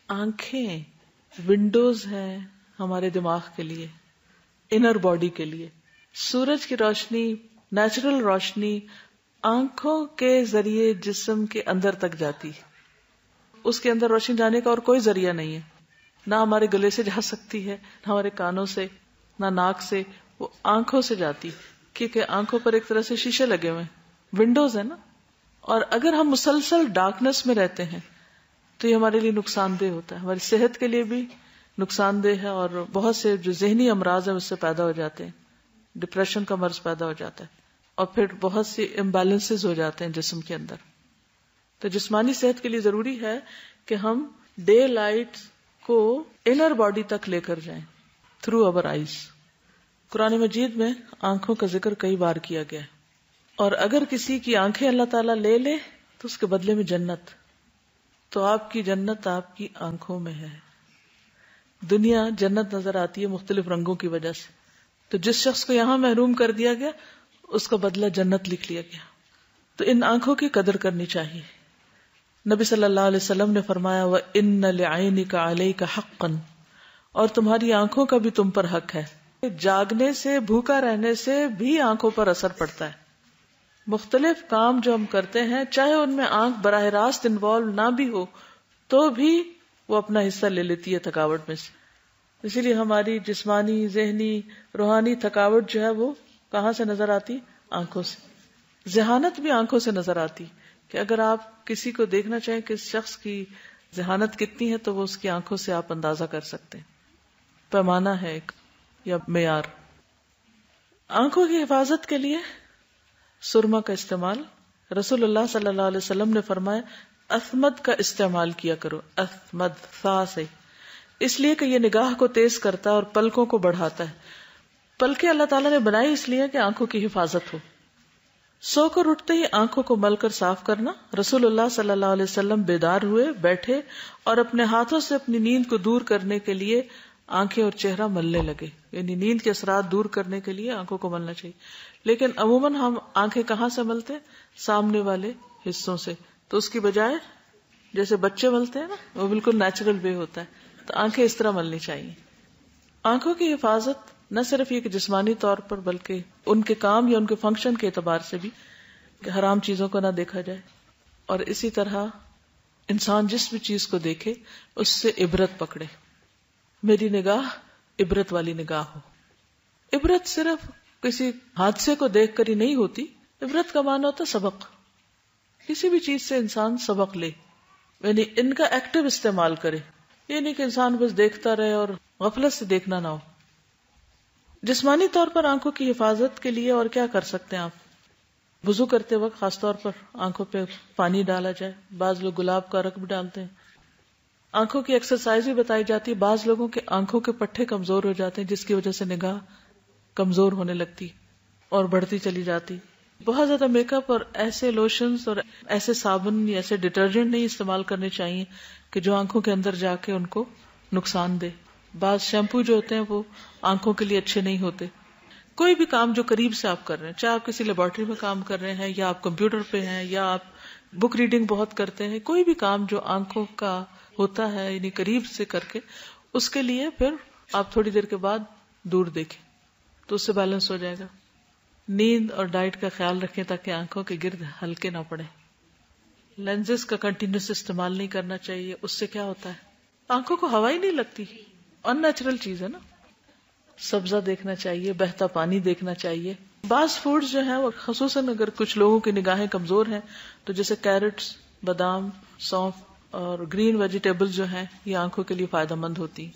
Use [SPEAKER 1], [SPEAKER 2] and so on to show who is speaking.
[SPEAKER 1] آنکھیں ونڈوز ہیں ہمارے دماغ کے لیے، انر باڈی کے لیے. سورج کی روشنی، نیچرل روشنی آنکھوں کے ذریعے جسم کے اندر تک جاتی. اس کے اندر روشنی جانے کا اور کوئی ذریعہ نہیں ہے، نہ ہمارے گلے سے جا سکتی ہے، نہ ہمارے کانوں سے، نہ ناک سے. وہ آنکھوں سے جاتی، کیونکہ آنکھوں پر ایک طرح سے شیشے لگے ہوئے ہیں، ونڈوز ہے نا. اور اگر ہم مسلسل ڈارکنیس میں رہتے ہیں تو یہ ہمارے لیے نقصان دہ ہوتا ہے، ہماری صحت کے لیے بھی نقصان دہ ہے. اور بہت سے جو ذہنی امراض ہیں اس سے پیدا ہو جاتے ہیں، ڈپریشن کا مرض پیدا ہو جاتا ہے، اور پھر بہت سی امبیلنسز ہو جاتے ہیں جسم کے اندر. تو جسمانی صحت کے لیے ضروری ہے کہ ہم ڈے لائٹ کو انر باڈی تک لے کر جائیں تھرو اوور آئیز. قرآن مجید میں آنکھوں کا ذکر کئی بار کیا گیا ہے، اور اگر کسی کی آنکھیں اللہ تعالیٰ لے لے تو اس کے بدلے میں جنت. تو آپ کی جنت آپ کی آنکھوں میں ہے. دنیا جنت نظر آتی ہے مختلف رنگوں کی وجہ سے، تو جس شخص کو یہاں محروم کر دیا گیا اس کا بدلہ جنت لکھ لیا گیا. تو ان آنکھوں کی قدر کرنی چاہیے. نبی صلی اللہ علیہ وسلم نے فرمایا وَإِنَّ لِعَيْنِكَ عَلَيْكَ حَقًّا، اور تمہاری آنکھوں کا بھی تم پر حق ہے. جاگنے سے، بھوکا رہنے سے بھی آنکھوں پر اثر پڑتا ہے. مختلف کام جو ہم کرتے ہیں چاہے ان میں آنکھ براہ راست انوالو نہ بھی ہو تو بھی وہ اپنا حصہ لے لیتی ہے تھکاوٹ میں سے. اسی لیے ہماری جسمانی، ذہنی، روحانی تھکاوٹ جو ہے وہ کہاں سے نظر آتی؟ آنکھوں سے. ذہانت بھی آنکھوں سے نظر آتی، کہ اگر آپ کسی کو دیکھنا چاہیں کہ اس شخص کی ذہانت کتنی ہے تو وہ اس کی آنکھوں سے آپ اندازہ کر سکتے ہیں. پیمانہ ہے ایک یا معیار. آنکھوں کی حفاظت کے لیے سرما کا استعمال. رسول اللہ صلی اللہ علیہ وسلم نے فرمایا اثمد کا استعمال کیا کرو. اثمد فا سے، اس لیے کہ یہ نگاہ کو تیز کرتا ہے اور پلکوں کو بڑھاتا ہے. پلکیں اللہ تعالیٰ نے بنائی اس لیے کہ آنکھوں کی حفاظت ہو. سو کر اٹھتے ہی آنکھوں کو مل کر صاف کرنا. رسول اللہ صلی اللہ علیہ وسلم بیدار ہوئے، بیٹھے اور اپنے ہاتھوں سے اپنی نیند کو دور کرنے کے لیے آنکھیں اور چہرہ ملنے لگے. یعنی نیند کے اثرات دور کرنے کے لیے آنکھوں کو ملنا چاہیے. لیکن عموماً ہم آنکھیں کہاں سے ملتے؟ سامنے والے حصوں سے. تو اس کی بجائے جیسے بچے ملتے ہیں نا، وہ بالکل نیچرل وے ہوتا ہے. تو آنکھیں اس طرح ملنی چاہیے. آنکھوں کی حفاظت نہ صرف یہ کہ جسمانی طور پر بلکہ ان کے کام یا ان کے فنکشن کے اعتبار سے بھی، کہ حرام چیزوں کو نہ دیکھا جائے. اور اسی طرح انسان جس بھی چیز کو دیکھے اس سے عبرت پکڑے. میری نگاہ عبرت والی نگاہ ہو. عبرت صرف کسی حادثے کو دیکھ کر ہی نہیں ہوتی. عبرت کا معنی ہوتا سبق. کسی بھی چیز سے انسان سبق لے، یعنی ان کا ایکٹیو استعمال کرے. یہ نہیں کہ انسان بس دیکھتا رہے اور غفلت سے دیکھنا نہ ہو. جسمانی طور پر آنکھوں کی حفاظت کے لیے اور کیا کر سکتے ہیں آپ؟ وضو کرتے وقت خاص طور پر آنکھوں پہ پانی ڈالا جائے. بعض لوگ گلاب کا عرق بھی ڈالتے ہیں. آنکھوں کی ایکسرسائز بھی بتائی جاتی ہے. بعض لوگوں کے آنکھوں کے پٹھے کمزور ہو جاتے ہیں جس کی وجہ سے نگاہ کمزور ہونے لگتی اور بڑھتی چلی جاتی. بہت زیادہ میک اپ اور ایسے لوشنز اور ایسے صابن یا ایسے ڈٹرجنٹ نہیں استعمال کرنے چاہیے کہ جو آنکھوں کے اندر جا کے ان کو نقصان دے. بعض شیمپو جو ہوتے ہیں وہ آنکھوں کے لیے اچھے نہیں ہوتے. کوئی بھی کام جو قریب سے آپ کر رہے ہیں، چاہے آپ کسی لیبارٹری میں کام کر رہے ہیں یا آپ کمپیوٹر پہ ہیں یا آپ بک ریڈنگ بہت کرتے ہیں، کوئی بھی کام جو آنکھوں کا ہوتا ہے یعنی قریب سے کر کے، اس کے لیے پھر آپ تھوڑی دیر کے بعد دور دیکھیں تو اس سے بیلنس ہو جائے گا. نیند اور ڈائٹ کا خیال رکھیں تاکہ آنکھوں کے گرد ہلکے نہ پڑے. لینزز کا کنٹینیوس استعمال نہیں کرنا چاہیے. اس سے کیا ہوتا ہے؟ آنکھوں کو ہوا ہی نہیں لگتی. ان نیچرل چیز ہے نا. سبزہ دیکھنا چاہیے، بہتا پانی دیکھنا چاہیے. بعض فوڈز جو ہیں وہ خصوصاً اگر کچھ لوگوں کی نگاہیں کمزور ہیں تو جیسے کیرٹس، بادام، سونف اور گرین ویجیٹیبل جو ہیں یہ آنکھوں کے لیے فائدہ مند ہوتی.